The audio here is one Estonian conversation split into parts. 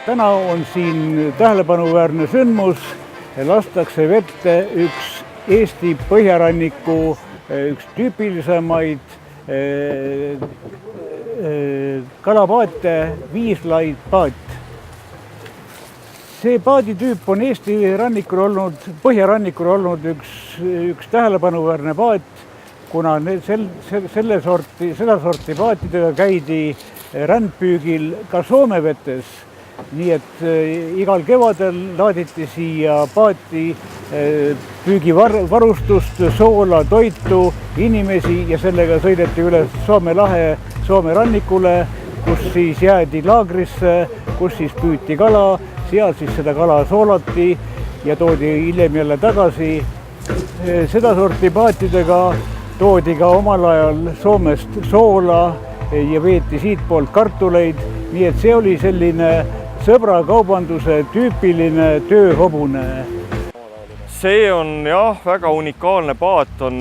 Täna on siin tähelepanuväärne sündmus, lastakse vette üks Eesti põhjaranniku üks tüüpilisemaid kalapaate, viislaidpaat. See paaditüüp on Eesti põhjarannikul olnud üks tähelepanuväärne paat, kuna seda sorti paatidega käidi rändpüügil ka Soome vetes. Nii et igal kevadel laaditi siia paati püügivarustust, soola, toitu, inimesi ja sellega sõideti üles Soome lahe Soome rannikule, kus siis jäädi laagrisse, kus siis püüti kala, seal siis seda kala soolati ja toodi hiljem jälle tagasi. Seda sorti paatidega toodi ka omal ajal Soomest soola ja veeti siitpoolt kartuleid, nii et see oli selline sõbrakaubanduse tüüpiline tööhobune. See on jah, väga unikaalne paat on,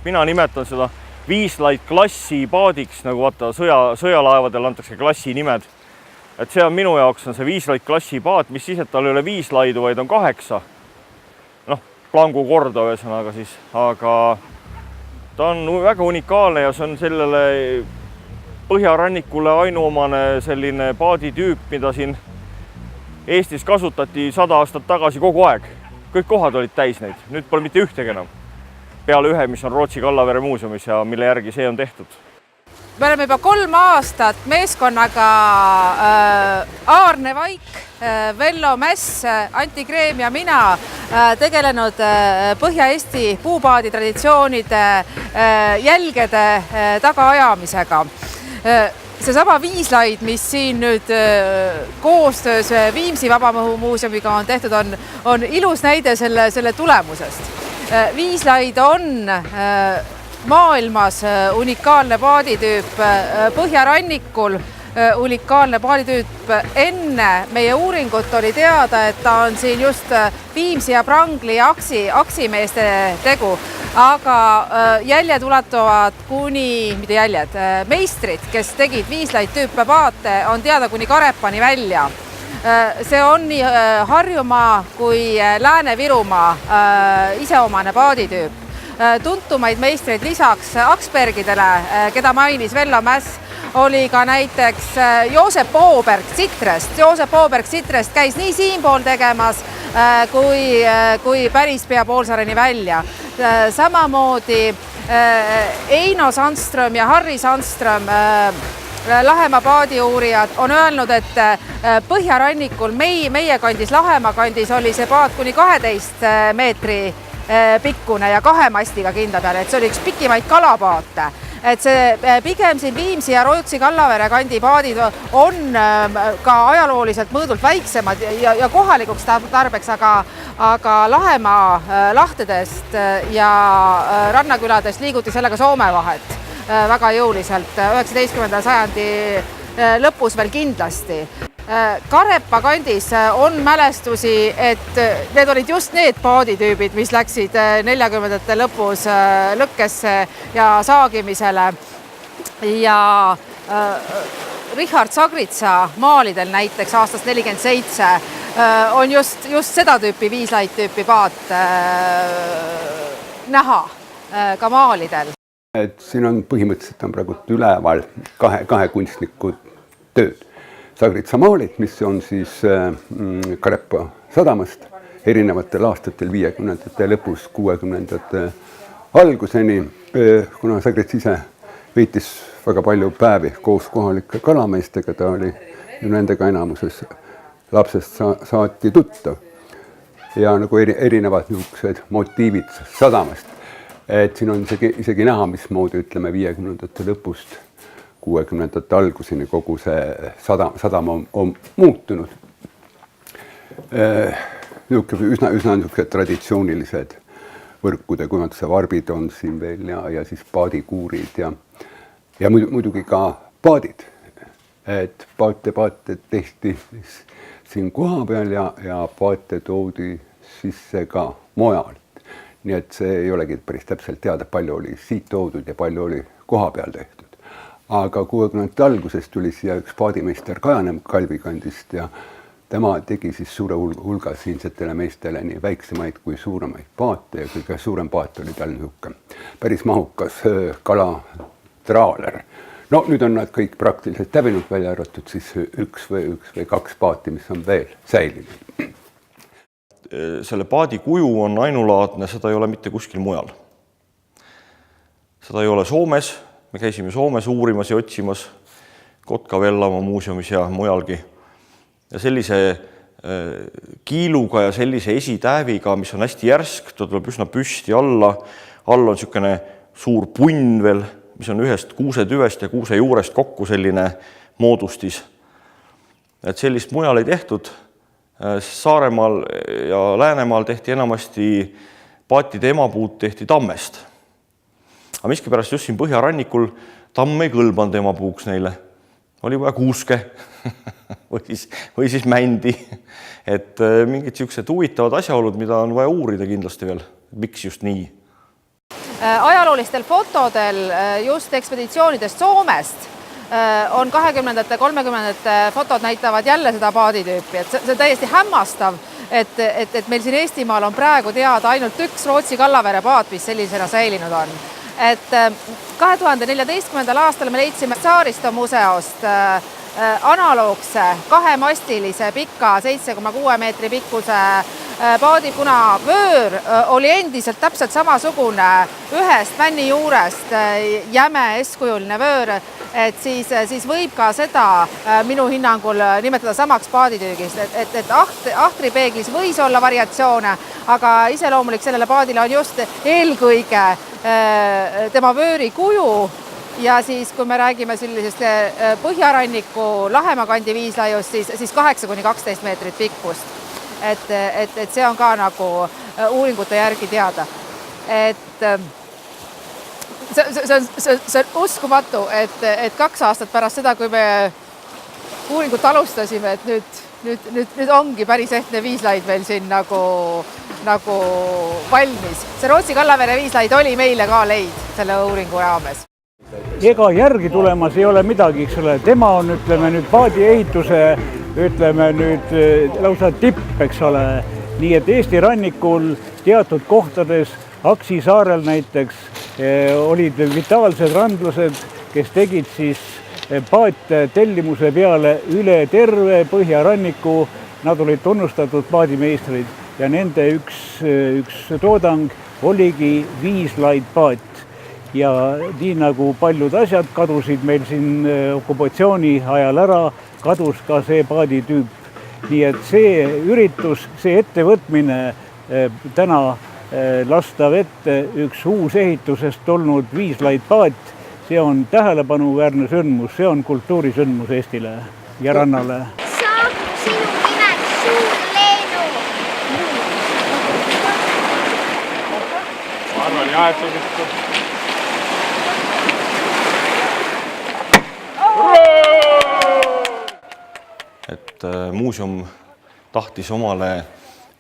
mina nimetan seda viislaid klassi paadiks, nagu vaata sõjalaevadel antakse klassi nimed. Et see on minu jaoks on see viislaid klassi paat, mis siis, et tal ei ole 5 laidu, vaid on 8. Plangu korda ühesõnaga siis, aga ta on väga unikaalne ja see on sellele põhjarannikule ainuomane selline paaditüüp, mida siin Eestis kasutati 100 aastat tagasi kogu aeg. Kõik kohad olid täis neid, nüüd pole mitte ühtegi enam. Peale ühe, mis on Rootsi Kallavere muuseumis ja mille järgi see on tehtud. Me oleme juba 3 aastat meeskonnaga Aarne Vaik, Vello Mäss, Anti Kreem ja mina tegelenud Põhja-Eesti puupaadi traditsioonide jälgede tagaajamisega. Seesama viislaid, mis siin nüüd koostöös Viimsi Vabamõhumuuseumiga on tehtud, on ilus näide selle tulemusest. Viislaid on maailmas unikaalne paaditüüp, Põhjarannikul unikaalne paaditüüp. Enne meie uuringut oli teada, et ta on siin just Viimsi ja Prangli aksimeeste tegu, aga jäljed ulatuvad kuni, mitte jäljed, meistrid, kes tegid viislaid tüüpe paate, on teada kuni Karepani välja. See on nii Harjumaa kui Lääne-Virumaa iseomane paaditüüp. Tuntumaid meistreid lisaks Aksbergidele, keda mainis Vello Mäss, oli ka näiteks Joosep Ooberg Sitrest. Joosep Ooberg Sitrest käis nii siinpool tegemas kui päris pea Poolsaareni välja. Samamoodi Eino Sandström ja Harri Sandström, Lahemaa paadiuurijad, on öelnud, et Põhjarannikul meie kandis, Lahemaa kandis oli see paat kuni 12 meetri pikkune ja 2 mastiga kinda peale, et see oli üks pikimaid kalapaate. Et see pigem siin Viimsi ja Rootsi Kallavere kandi paadid on ka ajalooliselt mõõdult väiksemad ja kohalikuks tarbeks, aga Lahemaa lahtedest ja rannaküladest liiguti sellega Soome vahet väga jõuliselt 19. sajandi lõpus veel kindlasti. Karepa kandis on mälestusi, et need olid just need paaditüübid, mis läksid 40. lõpus lõkkesse ja saagimisele. Ja Richard Sagritsa maalidel näiteks aastast 47 on just seda tüüpi viislaid tüüpi paat näha ka maalidel. Et siin on põhimõtteliselt on praegu üleval kahe kunstniku tööd. Sagritsa maalid, mis on siis Karepa sadamast erinevatel aastatel 50. lõpus 60. alguseni, kuna Sagrits ise veetis väga palju päevi koos kohalike kalameestega, ta oli ju nendega enamuses lapsest saati tuttav ja nagu erinevad niisugused motiivid sadamast. Et siin on isegi näha, mismoodi ütleme 50. lõpust 60. alguseni kogu see sadam on muutunud. Üsna niisugused traditsioonilised võrkude kujunduse varbid on siin veel ja siis paadikuurid ja muidugi ka paadid. Et paate tehti siin koha peal ja paate toodi sisse ka mujalt. Nii et see ei olegi päris täpselt teada, palju oli siit toodud ja palju oli koha peal tehtud. Aga 60. algusest tuli siia üks paadimeister Kajanem Kalvikandist ja tema tegi siis suure hulga siinsetele meestele nii väiksemaid kui suuremaid paate ja kõige suurem paat oli tal niisugune päris mahukas kalatraaler. No nüüd on nad kõik praktiliselt hävinud, välja arvatud siis üks või kaks paati, mis on veel säilinud. Selle paadi kuju on ainulaadne, seda ei ole mitte kuskil mujal. Seda ei ole Soomes, me käisime Soomes uurimas ja otsimas Kotka-Vellomaa muuseumis ja mujalgi. Ja sellise kiiluga ja sellise esitääviga, mis on hästi järsk, ta tuleb üsna püsti alla. All on niisugune suur punn veel, mis on ühest kuusetüvest ja kuuse juurest kokku selline moodustis. Et sellist mujal ei tehtud. Saaremaal ja Läänemaal tehti enamasti paatide emapuud tehti tammest. Aga miskipärast just siin põhjarannikul tamm ei kõlbanud emapuuks neile. Oli vaja kuuske või siis mändi. Et mingid siuksed huvitavad asjaolud, mida on vaja uurida kindlasti veel. Miks just nii? Ajaloolistel fotodel just ekspeditsioonidest Soomest on 20. 30. fotod näitavad jälle seda paaditüüpi, et see on täiesti hämmastav, et meil siin Eestimaal on praegu teada ainult üks Rootsi Kallavere paat, mis sellisena säilinud on. Et 2014. aastal me leidsime Saaristo museost analoogse kahemastilise pika 7,6 meetri pikkuse paadi, kuna vöör oli endiselt täpselt samasugune ühest männi juurest jäme S-kujuline vöör, et siis võib ka seda minu hinnangul nimetada samaks paaditüügist, et ahtripeeglis võis olla variatsioone, aga iseloomulik sellele paadile on just eelkõige tema vööri kuju. Ja siis, kui me räägime sellisest põhjaranniku Lahemaa kandi viislaiust, siis 8–12 meetrit pikkust. Et see on ka nagu uuringute järgi teada. Et see on uskumatu, et 2 aastat pärast seda, kui me uuringut alustasime, et nüüd ongi päris ehtne viislaid meil siin nagu valmis. See Rootsi Kallavere viislaid oli meile ka leid selle uuringu raames. Ega järgi tulemas ei ole midagi, eks ole. Tema on, ütleme nüüd paadi ehituse, ütleme nüüd lausa tipp, eks ole. Nii et Eesti rannikul teatud kohtades, Aksi saarel näiteks, olid vitaalsed randlused, kes tegid siis paate tellimuse peale üle terve põhjaranniku. Nad olid tunnustatud paadimeistrid ja nende üks toodang oligi viislaid paat. Ja nii nagu paljud asjad kadusid meil siin okupatsiooni ajal ära, kadus ka see paaditüüp. Nii et see üritus, see ettevõtmine täna lasta vette üks uus ehitusest tulnud viislaid paat, see on tähelepanuväärne sündmus, see on kultuurisündmus Eestile ja rannale. Saab sinu nimeks suur Leenu? Ma arvan jah, et see et muuseum tahtis omale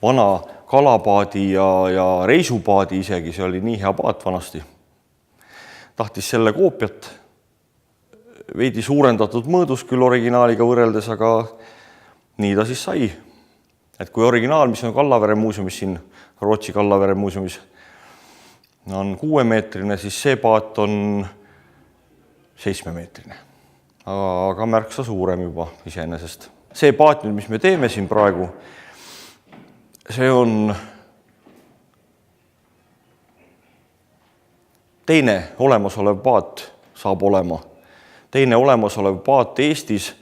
vana kalapaadi ja reisupaadi isegi, see oli nii hea paat vanasti. Tahtis selle koopiat, veidi suurendatud mõõdus küll originaaliga võrreldes, aga nii ta siis sai. Et kui originaal, mis on Kallavere muuseumis siin, Rootsi Kallavere muuseumis, on 6-meetrine, siis see paat on 7-meetrine. Aga märksa suurem juba iseenesest. See paat nüüd, mis me teeme siin praegu, see on teine olemasolev paat saab olema. Teine olemasolev paat Eestis,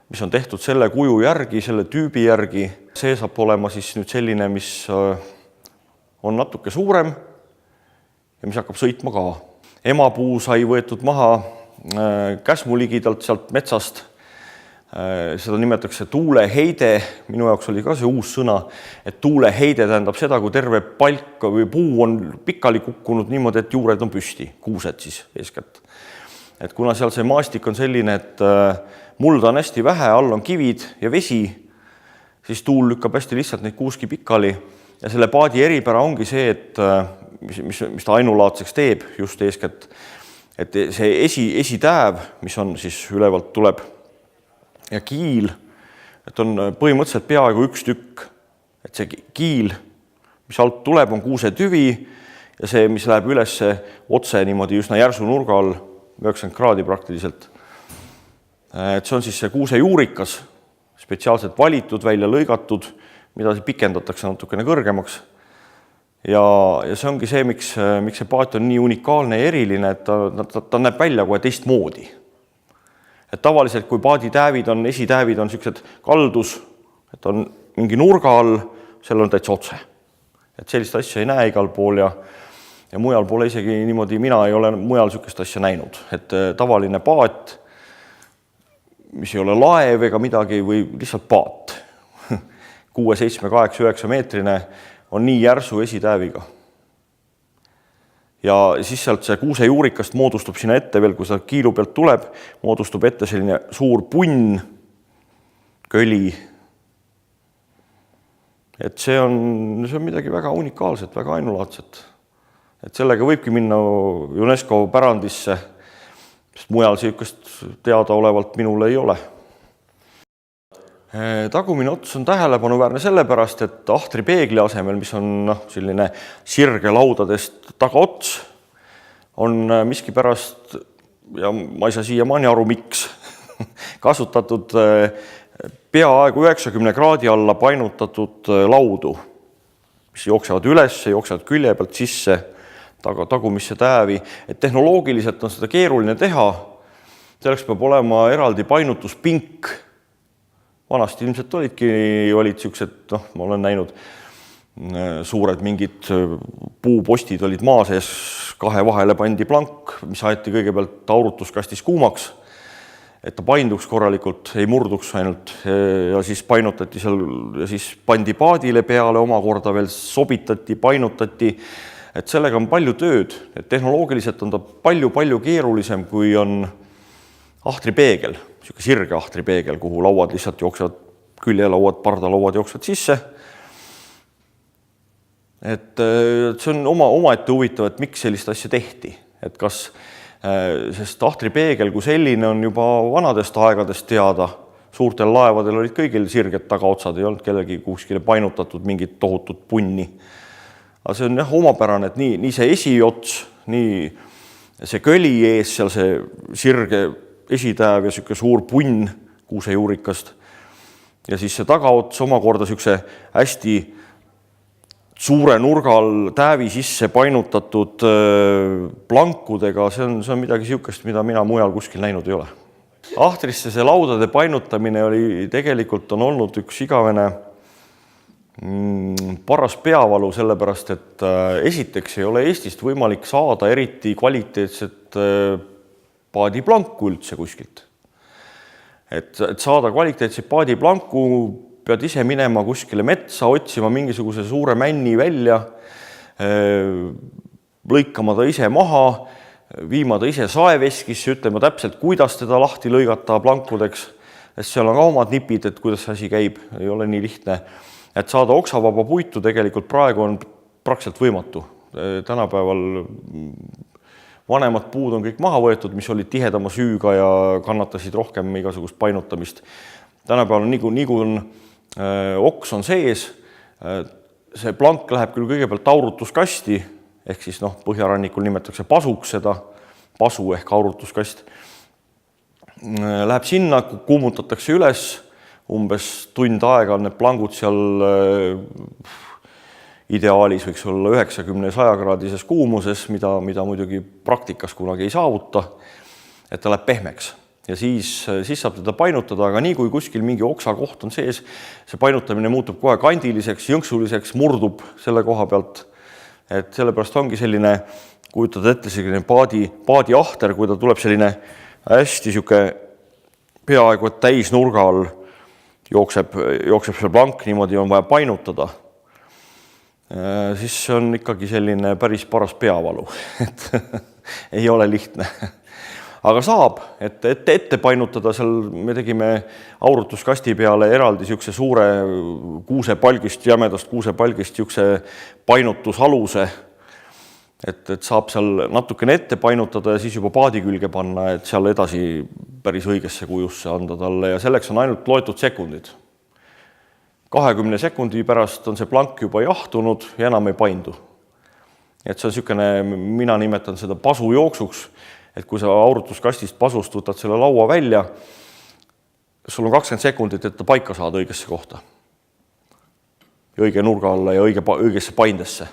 mis on tehtud selle kuju järgi, selle tüübi järgi. See saab olema siis nüüd selline, mis on natuke suurem ja mis hakkab sõitma ka. Emapuu sai võetud maha Käsmu ligidalt sealt metsast. Seda nimetatakse tuuleheide. Minu jaoks oli ka see uus sõna, et tuuleheide tähendab seda, kui terve palk või puu on pikali kukkunud niimoodi, et juured on püsti, kuused siis eeskätt. Et kuna seal see maastik on selline, et mulda on hästi vähe, all on kivid ja vesi, siis tuul lükkab hästi lihtsalt neid kuuski pikali. Ja selle paadi eripära ongi see, et mis ta ainulaadseks teeb just eeskätt, et see esitääv, mis on siis ülevalt tuleb ja kiil et on põhimõtteliselt peaaegu üks tükk, et see kiil, mis alt tuleb, on kuusetüvi ja see, mis läheb ülesse otse niimoodi üsna järsu nurga all, 90 kraadi praktiliselt. Et see on siis see kuusejuurikas, spetsiaalselt valitud, välja lõigatud, mida pikendatakse natukene kõrgemaks. Ja see ongi see, miks see paat on nii unikaalne ja eriline, et ta näeb välja kohe teistmoodi. Et tavaliselt, kui paaditäävid on, esitäävid on sellised kaldus, et on mingi nurga all, seal on täitsa otse. Et sellist asja ei näe igal pool ja mujal pole isegi niimoodi, mina ei ole mujal sellist asja näinud. Et tavaline paat, mis ei ole laev ega midagi või lihtsalt paat, 6, 7, 8, 9 meetrine, on nii järsu esitääviga. Ja siis sealt see kuusejuurikast moodustub sinna ette veel, kui seda kiilu pealt tuleb, moodustub ette selline suur punn, köli. Et see on midagi väga unikaalset, väga ainulaadset. Et sellega võibki minna UNESCO pärandisse, sest mujal sellist teadaolevalt minul ei ole. Tagumine ots on tähelepanuväärne sellepärast, et ahtri peegli asemel, mis on selline sirge laudadest tagaots, on miskipärast, ja ma ei saa siiamaani aru, miks, kasutatud peaaegu 90 kraadi alla painutatud laudu, mis jooksevad üles, jooksevad külje pealt sisse, tagumisse täävi. Et tehnoloogiliselt on seda keeruline teha, selleks peab olema eraldi painutuspink. Vanasti ilmselt olid sellised, ma olen näinud, suured mingid puupostid olid maa sees, kahe vahele pandi plank, mis aeti kõigepealt aurutuskastis kuumaks, et ta painduks korralikult, ei murduks ainult ja siis painutati seal ja siis pandi paadile peale, omakorda veel sobitati, painutati, et sellega on palju tööd, et tehnoloogiliselt on ta palju keerulisem, kui on ahtripeegel, sirge ahtripeegel, kuhu lauad lihtsalt jooksevad, küljelauad, pardalauad jooksevad sisse. Et see on omaette huvitav, et miks sellist asja tehti. Et kas, sest ahtripeegel kui selline on juba vanadest aegadest teada, suurtel laevadel olid kõigil sirged tagaotsad, ei olnud kellegi kuskile painutatud mingit tohutut punni. Aga see on omapärane, et nii see esiots, nii see köli ees, seal see sirge esitääv ja selline suur punn kuusejuurikast ja siis see tagaots omakorda selline hästi suure nurgal täävi sisse painutatud plankudega, see on midagi sellist, mida mina mujal kuskil näinud ei ole. Ahtrisse see laudade painutamine tegelikult on olnud üks igavene paras peavalu, sellepärast, et esiteks ei ole Eestist võimalik saada eriti kvaliteetset paadiplanku üldse kuskilt. Et saada kvaliteetseid paadiplanku, pead ise minema kuskile metsa, otsima mingisuguse suure männi välja, lõikama ta ise maha, viima ta ise saeveskisse, ütlema täpselt, kuidas teda lahti lõigata plankudeks. Et seal on ka omad nipid, et kuidas asi käib, ei ole nii lihtne. Et saada oksavaba puitu tegelikult praegu on praktiliselt võimatu. Tänapäeval vanemad puud on kõik maha võetud, mis olid tihedama süüga ja kannatasid rohkem igasugust painutamist. Tänapäeval nii kui oks on sees, see plank läheb küll kõigepealt aurutuskasti, ehk siis põhjarannikul nimetatakse pasuks seda, pasu ehk aurutuskast. Läheb sinna, kuumutatakse üles, umbes tund aega on need plangud seal ideaalis võiks olla 90-100 kraadises kuumuses, mida muidugi praktikas kunagi ei saavuta, et ta läheb pehmeks. Ja siis saab teda painutada, aga nii kui kuskil mingi oksa koht on sees, see painutamine muutub kohe kandiliseks, jõnksuliseks, murdub selle koha pealt. Et sellepärast ongi selline, kujutad ette selline paadi ahter, kui ta tuleb selline hästi peaaegu et täis nurga all, jookseb see plank, niimoodi on vaja painutada. Siis see on ikkagi selline päris paras peavalu, et ei ole lihtne. Aga saab, et ette painutada, seal me tegime aurutuskasti peale eraldi siukse suure kuusepalgist, jämedast kuusepalgist siukse painutusaluse, et saab seal natukene ette painutada ja siis juba paadi külge panna, et seal edasi päris õigesse kujusse anda talle ja selleks on ainult loetud sekundid. 20 sekundi pärast on see plank juba jahtunud ja enam ei paindu. Et see on niisugune, mina nimetan seda pasujooksuks, et kui sa aurutuskastist pasust võtad selle laua välja, sul on 20 sekundit, et ta paika saada õigesse kohta. Õige nurga alla ja õigesse paindesse.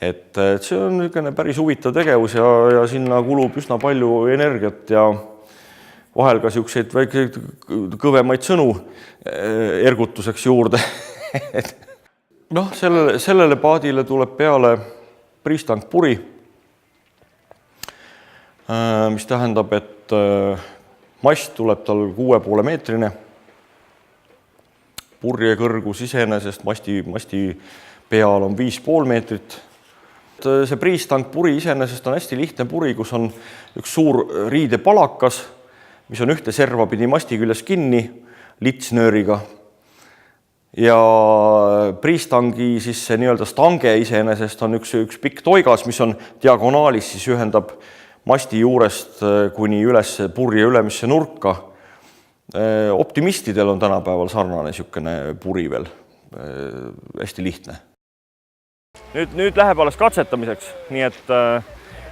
Et see on niisugune päris huvitav tegevus ja sinna kulub üsna palju energiat ja vahel ka niisuguseid väikeid kõvemaid sõnu ergutuseks juurde. Noh, sellele paadile tuleb peale priistank puri, mis tähendab, et mast tuleb tal 6,5 meetrine. Purje kõrgus iseenesest masti peal on 5,5 meetrit. See priistank puri iseenesest on hästi lihtne puri, kus on üks suur riidepalakas, mis on ühte serva pidi masti küljes kinni litsnööriga. Ja priistangi siis see nii-öelda stange iseenesest on üks pikk toigas, mis on diagonaalis, siis ühendab masti juurest kuni üles purje ülemisse nurka. Optimistidel on tänapäeval sarnane niisugune puri veel, hästi lihtne. Nüüd läheb alles katsetamiseks, nii et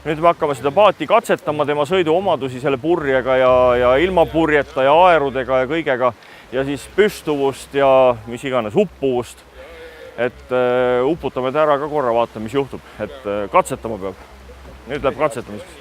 nüüd me hakkame seda paati katsetama, tema sõiduomadusi selle purjega ja ilma purjeta ja aerudega ja kõigega ja siis püstuvust ja mis iganes uppuvust. Et uputame ta ära ka korra, vaatame, mis juhtub, et katsetama peab. Nüüd läheb katsetamiseks.